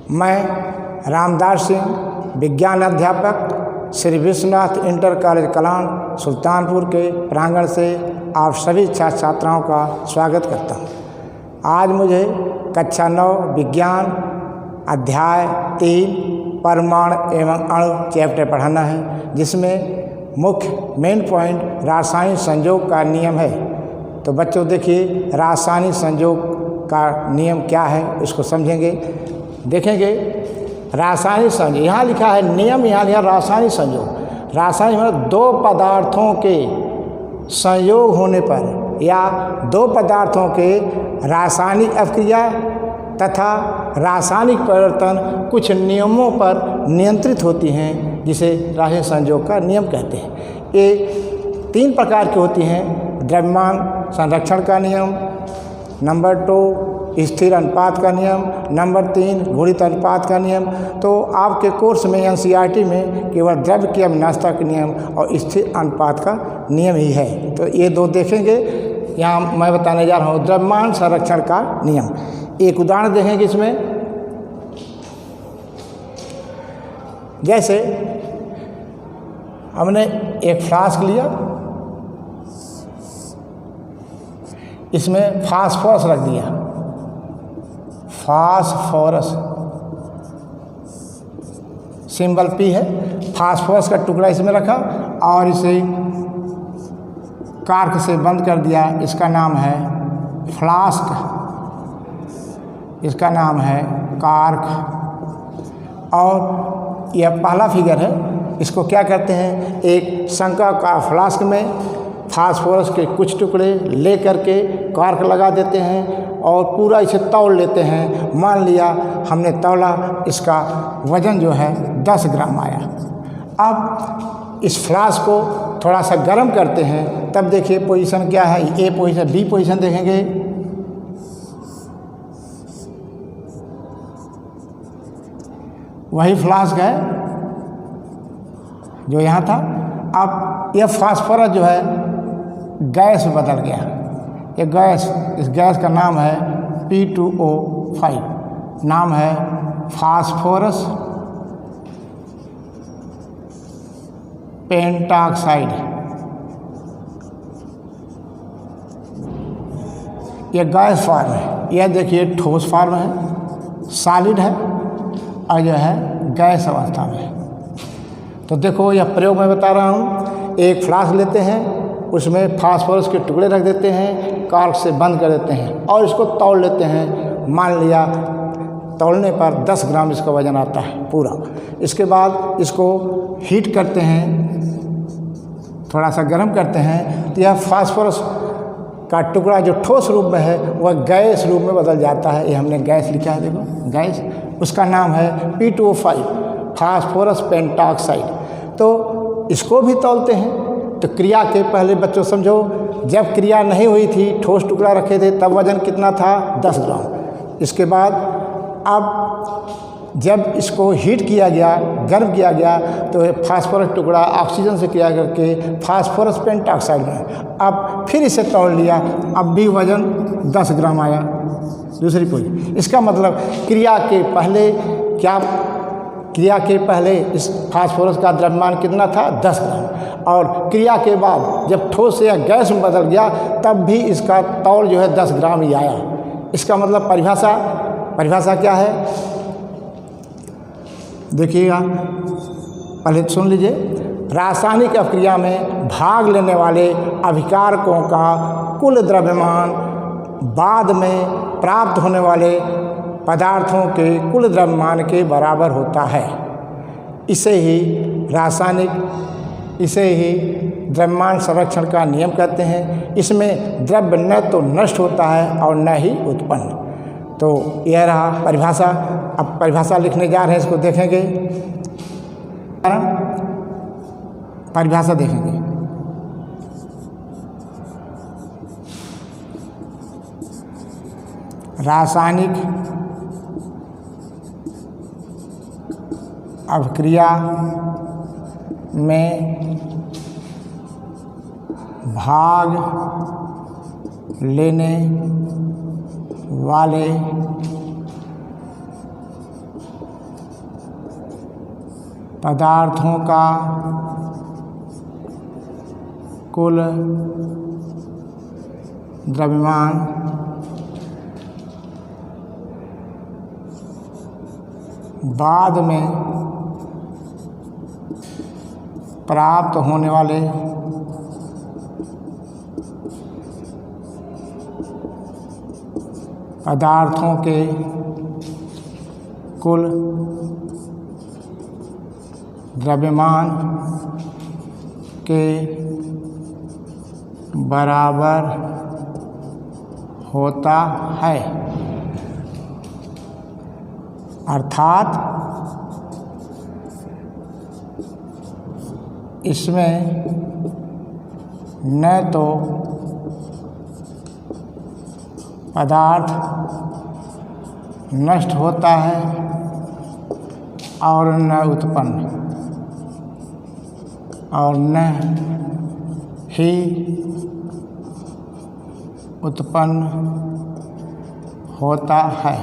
मैं रामदास सिंह, विज्ञान अध्यापक, श्री विश्वनाथ इंटर कॉलेज कलान सुल्तानपुर के प्रांगण से आप सभी छात्र छात्राओं का स्वागत करता हूँ। आज मुझे कक्षा 9 विज्ञान अध्याय 3 परमाणु एवं अणु चैप्टर पढ़ाना है, जिसमें मुख्य मेन पॉइंट रासायनिक संयोग का नियम है। तो बच्चों देखिए, रासायनिक संयोग का नियम क्या है इसको समझेंगे, देखेंगे। रासायनिक संयोग यहाँ लिखा है नियम, यहाँ लिखा रासायनिक संयोग। रासायनिक मतलब दो पदार्थों के संयोग होने पर या दो पदार्थों के रासायनिक अभिक्रिया तथा रासायनिक परिवर्तन कुछ नियमों पर नियंत्रित होती हैं, जिसे रासायनिक संयोग का नियम कहते हैं। ये 3 प्रकार की होती हैं: द्रव्यमान संरक्षण का नियम, नंबर 2 स्थिर अनुपात का नियम, नंबर 3 गुणित अनुपात का नियम। तो आपके कोर्स में एनसीईआरटी में केवल द्रव्य की अविनाशिता का नियम और स्थिर अनुपात का नियम ही है। तो ये 2 देखेंगे। यहाँ मैं बताने जा रहा हूँ द्रव्यमान संरक्षण का नियम। एक उदाहरण देखेंगे इसमें। जैसे हमने एक फ्लास्क लिया, इसमें फास्फोरस रख दिया, फास्फोरस सिंबल P है। फास्फोरस का टुकड़ा इसमें रखा और इसे कार्क से बंद कर दिया। इसका नाम है फ्लास्क, इसका नाम है कार्क। और यह पहला फिगर है। इसको क्या कहते हैं? एक शंक्वाकार फ्लास्क में फास्फोरस के कुछ टुकड़े ले करके कार्क लगा देते हैं और पूरा इसे तौल लेते हैं। मान लिया हमने तौला, इसका वज़न जो है 10 ग्राम आया। अब इस फ्लास्क को थोड़ा सा गर्म करते हैं, तब देखिए पोजीशन क्या है। ए पोजीशन, बी पोजीशन देखेंगे। वही फ्लास्क है जो यहाँ था। अब यह फास्फोरस जो है गैस में बदल गया। ये गैस, इस गैस का नाम है P2O5, नाम है फास्फोरस पेंटॉक्साइड। ये गैस फॉर्म है। यह देखिए ठोस फॉर्म है, सॉलिड है, और यह है गैस अवस्था में। तो देखो यह प्रयोग मैं बता रहा हूँ। एक फ्लास्क लेते हैं, उसमें फास्फोरस के टुकड़े रख देते हैं, कार्क से बंद कर देते हैं और इसको तौल लेते हैं। मान लिया तौलने पर 10 ग्राम इसका वज़न आता है पूरा। इसके बाद इसको हीट करते हैं, थोड़ा सा गर्म करते हैं, तो यह फास्फोरस का टुकड़ा जो ठोस रूप में है वह गैस रूप में बदल जाता है। ये हमने गैस लिखा है, देखो गैस, उसका नाम है P2O5, फास्फोरस पेंटॉक्साइड। तो इसको भी तौलते हैं। तो क्रिया के पहले बच्चों समझो, जब क्रिया नहीं हुई थी, ठोस टुकड़ा रखे थे, तब वज़न कितना था? 10 ग्राम। इसके बाद अब जब इसको हीट किया गया, गर्म किया गया, तो फास्फोरस टुकड़ा ऑक्सीजन से क्रिया करके फास्फोरस पेंटॉक्साइड में, अब फिर इसे तौल लिया, अब भी वज़न 10 ग्राम आया। दूसरी पोजीशन। इसका मतलब क्रिया के पहले क्या, क्रिया के पहले इस फास्फोरस का द्रव्यमान कितना था? 10 ग्राम। और क्रिया के बाद जब ठोस से या गैस में बदल गया, तब भी इसका तौल जो है 10 ग्राम ही आया। इसका मतलब परिभाषा क्या है? देखिएगा, पहले सुन लीजिए। रासायनिक अभिक्रिया में भाग लेने वाले अभिकारकों का कुल द्रव्यमान बाद में प्राप्त होने वाले पदार्थों के कुल द्रव्यमान के बराबर होता है। इसे ही द्रव्यमान संरक्षण का नियम कहते हैं। इसमें द्रव्य न तो नष्ट होता है और न ही उत्पन्न। तो यह रहा परिभाषा। अब परिभाषा लिखने जा रहे हैं, इसको देखेंगे। परिभाषा देखेंगे। रासायनिक अभिक्रिया में भाग लेने वाले पदार्थों का कुल द्रव्यमान बाद में प्राप्त होने वाले पदार्थों के कुल द्रव्यमान के बराबर होता है। अर्थात इसमें न तो पदार्थ नष्ट होता है और न उत्पन्न और न ही उत्पन्न होता है।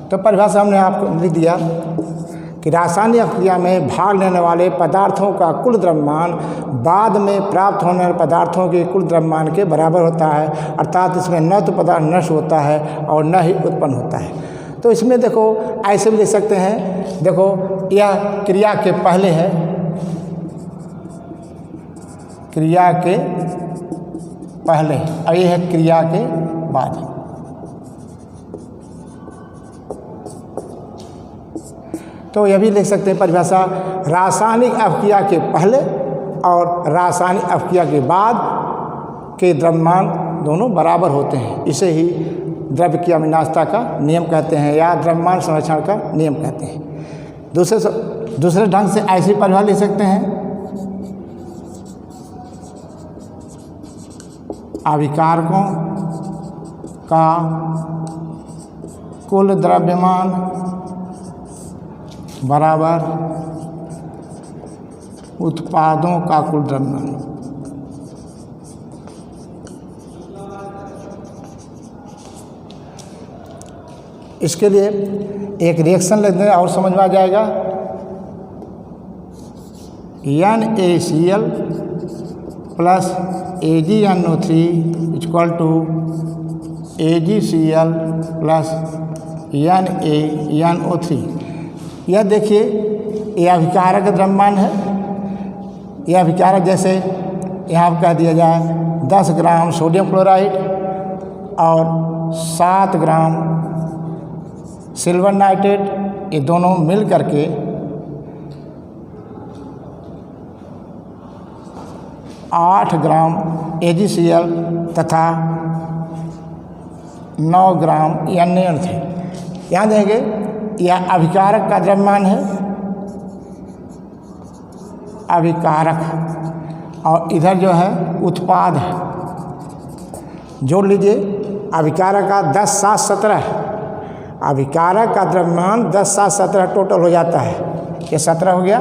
तो परिभाषा हमने आपको लिख दिया कि रासायनिक अभिक्रिया में भाग लेने वाले पदार्थों का कुल द्रव्यमान बाद में प्राप्त होने वाले पदार्थों के कुल द्रव्यमान के बराबर होता है। अर्थात इसमें न तो पदार्थ नष्ट होता है और न ही उत्पन्न होता है। तो इसमें देखो ऐसे भी लिख सकते हैं, देखो यह क्रिया के पहले है, क्रिया के पहले, और यह है क्रिया के बाद। तो यह भी लिख सकते हैं परिभाषा, रासायनिक अभिक्रिया के पहले और रासायनिक अभिक्रिया के बाद के द्रव्यमान दोनों बराबर होते हैं। इसे ही द्रव्य की अविनाशता का नियम कहते हैं या द्रव्यमान संरक्षण का नियम कहते हैं। दूसरे ढंग से ऐसी परिभाषा लिख सकते हैं, अभिकारकों का कुल द्रव्यमान बराबर उत्पादों का कुल द्रव्यमान। इसके लिए एक रिएक्शन लिख दें और समझ में आ जाएगा। NaCl plus AgNO3 equal to AgCl plus NaNO3। यह देखिए, यह अभिकारक द्रव्यमान है। यह अभिकारक जैसे यहाँ कह दिया जाए 10 ग्राम सोडियम क्लोराइड और 7 ग्राम सिल्वर नाइट्रेट, ये दोनों मिल करके 8 ग्राम AgCl तथा 9 ग्राम NaNO3। यहाँ देंगे यह अभिकारक का द्रव्यमान है, अभिकारक, और इधर जो है उत्पाद है। जोड़ लीजिए, अभिकारक का 10, 7, 17 है। अभिकारक का द्रव्यमान 10, 7, 17 टोटल हो जाता है। ये 17 हो गया।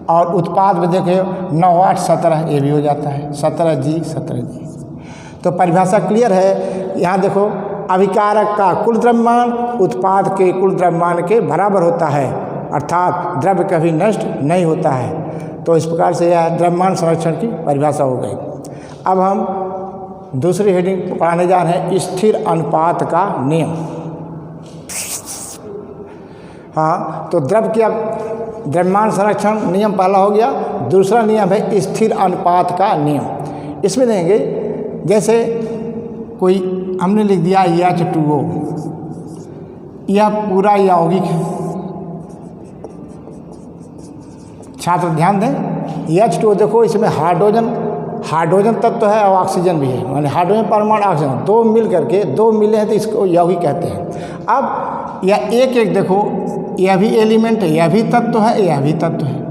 और उत्पाद में देखिए 9, 8, 17, ये भी हो जाता है 17G, 17G। तो परिभाषा क्लियर है। यहाँ देखो, अभिकारक का कुल द्रव्यमान उत्पाद के कुल द्रव्यमान के बराबर होता है, अर्थात द्रव्य कभी नष्ट नहीं होता है। तो इस प्रकार से यह द्रव्यमान संरक्षण की परिभाषा हो गई। अब हम दूसरी हेडिंग पढ़ाने जा रहे हैं, स्थिर अनुपात का नियम। हाँ, तो द्रव्यमान संरक्षण नियम पहला हो गया। दूसरा नियम है स्थिर अनुपात का नियम। इसमें देंगे जैसे कोई हमने लिख दिया H2O, यह पूरा यौगिक है। छात्र ध्यान दें, H2O देखो, इसमें हाइड्रोजन तत्व है और ऑक्सीजन भी है, माने हाइड्रोजन परमाणु ऑक्सीजन दो मिल करके, दो मिले हैं तो इसको यौगिक कहते हैं। अब यह एक देखो, यह भी एलिमेंट है, यह भी तत्व है, यह भी तत्व है।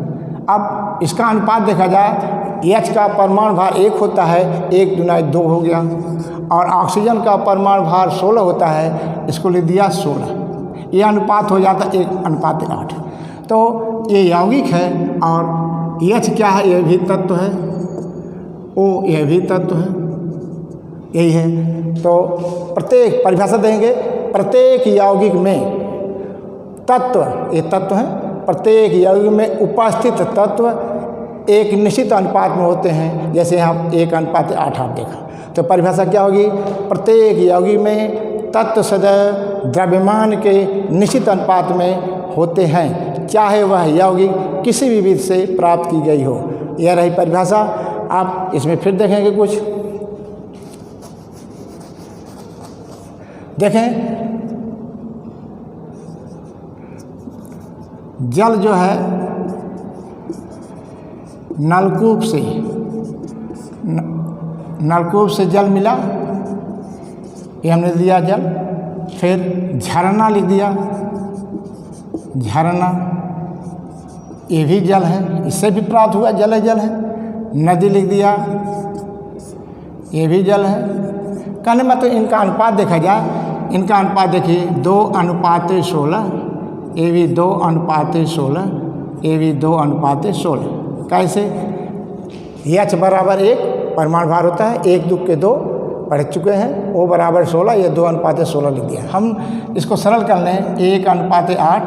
अब इसका अनुपात देखा जाए, H का परमाणु भार 1 होता है, 1 × 2 हो गया, और ऑक्सीजन का परमाणु भार 16 होता है, इसको लिख दिया 16। ये अनुपात हो जाता है 1:8। तो ये यौगिक है, और H क्या है, यह भी तत्व है, O यह भी तत्व है, यही है। तो प्रत्येक परिभाषा देंगे, प्रत्येक यौगिक में तत्व, ये तत्व है, प्रत्येक यौगिक में उपस्थित तत्व एक निश्चित अनुपात में होते हैं। जैसे यहाँ 1:8 आप देखा, तो परिभाषा क्या होगी? प्रत्येक यौगिक में तत्व सदैव द्रव्यमान के निश्चित अनुपात में होते हैं, चाहे वह यौगिक किसी भी विधि से प्राप्त की गई हो। यह रही परिभाषा। आप इसमें फिर देखेंगे कुछ, देखें जल जो है नलकूप से जल मिला, ये हमने दिया जल। फिर झरना लिख दिया, झरना ये भी जल है, इससे भी प्राप्त हुआ, जल है। नदी लिख दिया, ये भी जल है। कहने में तो इनका अनुपात देखा जाए, इनका अनुपात देखिए 2:16, ये भी 2:16, ये भी 2:16। कैसे? H बराबर 1 परमाणु भार होता है, 1 2 के 2 पढ़ चुके हैं, O बराबर 16, ये 2:16 लिख दिया। हम इसको सरल कर लें, 1:8,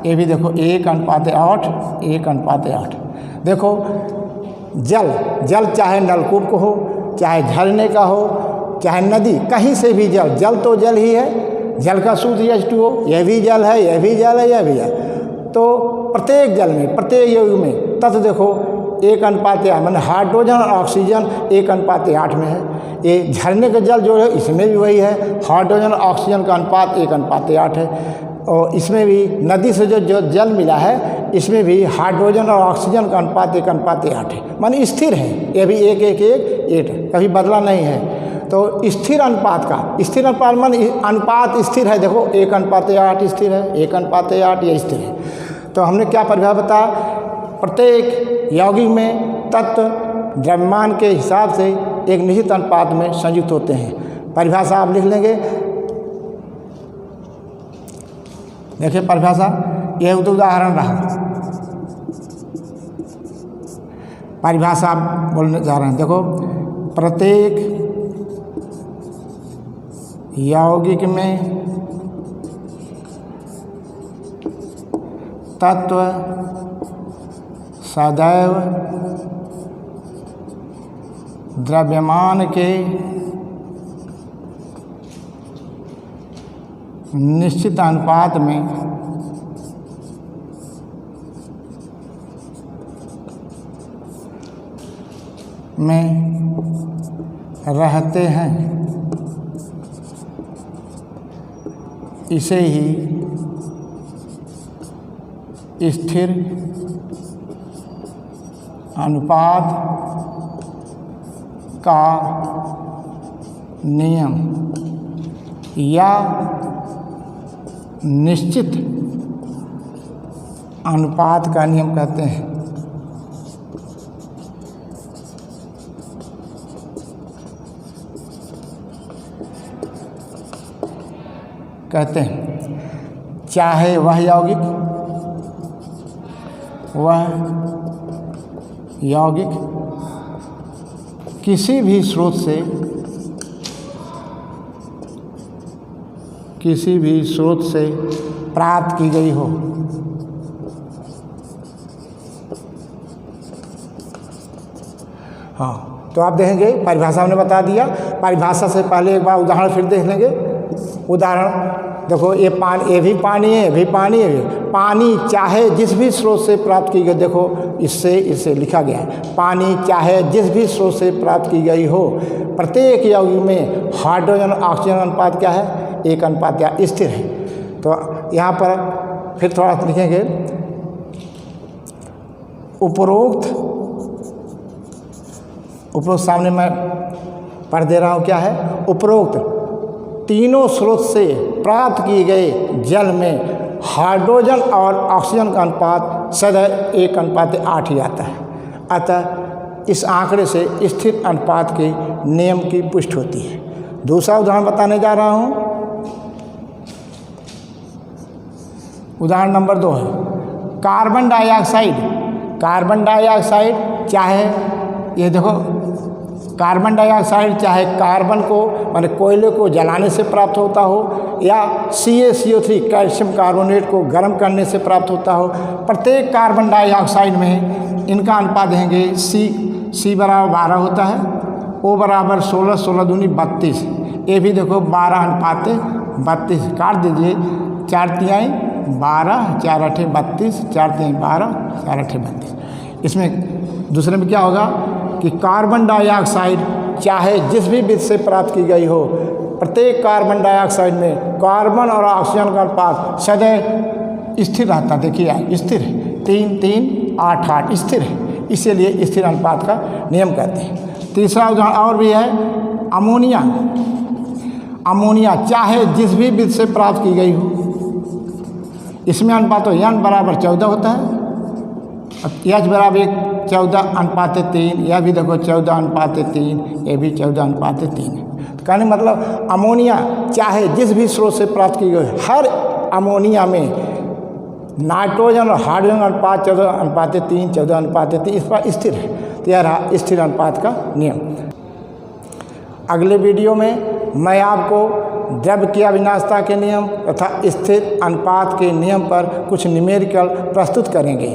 ये भी देखो 1:8, 1:8। देखो जल चाहे नलकूप को हो, चाहे झरने का हो, चाहे नदी, कहीं से भी जल तो जल ही है। जल का सूत्र H2O, यह भी जल है, यह भी जल है, यह भी जल। तो प्रत्येक जल में, प्रत्येक यौगिक में तत्व देखो 1:8, माने हाइड्रोजन और ऑक्सीजन 1:8 में है। ये झरने का जल जो है इसमें भी वही है, हाइड्रोजन और ऑक्सीजन का अनुपात 1:8 है। और इसमें भी नदी से जो जल मिला है, इसमें भी हाइड्रोजन और ऑक्सीजन का अनुपात 1:8 है, माने स्थिर है। ये भी 1:1 कभी बदला नहीं है। तो स्थिर अनुपात का, स्थिर अनुपात मान अनुपात स्थिर है। देखो 1:8 स्थिर है, 1:8 ये स्थिर है। तो हमने क्या परिभाषा बताया? प्रत्येक यौगिक में तत्व द्रव्यमान के हिसाब से एक निश्चित अनुपात में संयुक्त होते हैं। परिभाषा आप लिख लेंगे। देखिए परिभाषा, यह उदाहरण रहा। परिभाषा आप बोलने जा रहे हैं। देखो प्रत्येक यौगिक में तत्व सदैव द्रव्यमान के निश्चित अनुपात में रहते हैं, इसे ही स्थिर अनुपात का नियम या निश्चित अनुपात का नियम कहते हैं। चाहे वह यौगिक किसी भी स्रोत से प्राप्त की गई हो। हाँ, तो आप देखेंगे परिभाषा हमने बता दिया। परिभाषा से पहले एक बार उदाहरण फिर देख लेंगे। उदाहरण देखो, ये भी पानी है, भी पानी है। पानी चाहे जिस भी स्रोत से प्राप्त की गई, देखो इससे लिखा गया है, पानी चाहे जिस भी स्रोत से प्राप्त की गई हो, प्रत्येक यौगिक में हाइड्रोजन ऑक्सीजन अनुपात क्या है? 1:8 स्थिर है। तो यहाँ पर फिर थोड़ा लिखेंगे, उपरोक्त सामने मैं पढ़ दे रहा हूँ। क्या है? उपरोक्त तीनों स्रोत से प्राप्त किए गए जल में हाइड्रोजन और ऑक्सीजन का अनुपात सदैव 1:8 ही आता है। अतः इस आंकड़े से स्थिर अनुपात के नियम की पुष्टि होती है। दूसरा उदाहरण बताने जा रहा हूँ। उदाहरण नंबर 2 है कार्बन डाइऑक्साइड। चाहे ये देखो कार्बन डाइऑक्साइड चाहे कार्बन को माने कोयले को जलाने से प्राप्त होता हो या CaCO3 कैल्शियम कार्बोनेट को गर्म करने से प्राप्त होता हो, प्रत्येक कार्बन डाइऑक्साइड में इनका अनुपात देंगे C बराबर 12 होता है, O बराबर 16, 16 दूनी 32, ये भी देखो 12 अनुपात 32 काट दीजिए, 4 तिहाई 12, 4 अठे 32, 4 तिहाई 12, 4 अठे 32। इसमें दूसरे में क्या होगा कि कार्बन डाइऑक्साइड चाहे जिस भी विधि से प्राप्त की गई हो, प्रत्येक कार्बन डाइऑक्साइड में कार्बन और ऑक्सीजन का अनुपात सदैव स्थिर रहता। देखिए स्थिर 3, 3, 8, 8 स्थिर है, इसीलिए स्थिर अनुपात का नियम कहते हैं। तीसरा उदाहरण और भी है, अमोनिया चाहे जिस भी विधि से प्राप्त की गई हो, इसमें अनुपात तो N बराबर 14 होता है, H बराबर 14 अनुपात 3, यह भी देखो 14 अनुपात 3, ये भी 14 अनुपात 3 है। तो कहने मतलब अमोनिया चाहे जिस भी स्रोत से प्राप्त की गई, हर अमोनिया में नाइट्रोजन और हाइड्रोजन अनुपात 14 अनुपात 3, 14 अनुपात 3 इस पर स्थिर है। तो यह रहा स्थिर अनुपात का नियम। अगले वीडियो में मैं आपको द्रव्य की अविनाशता के नियम तथा स्थिर अनुपात के नियम पर कुछ न्यूमेरिकल प्रस्तुत करेंगे।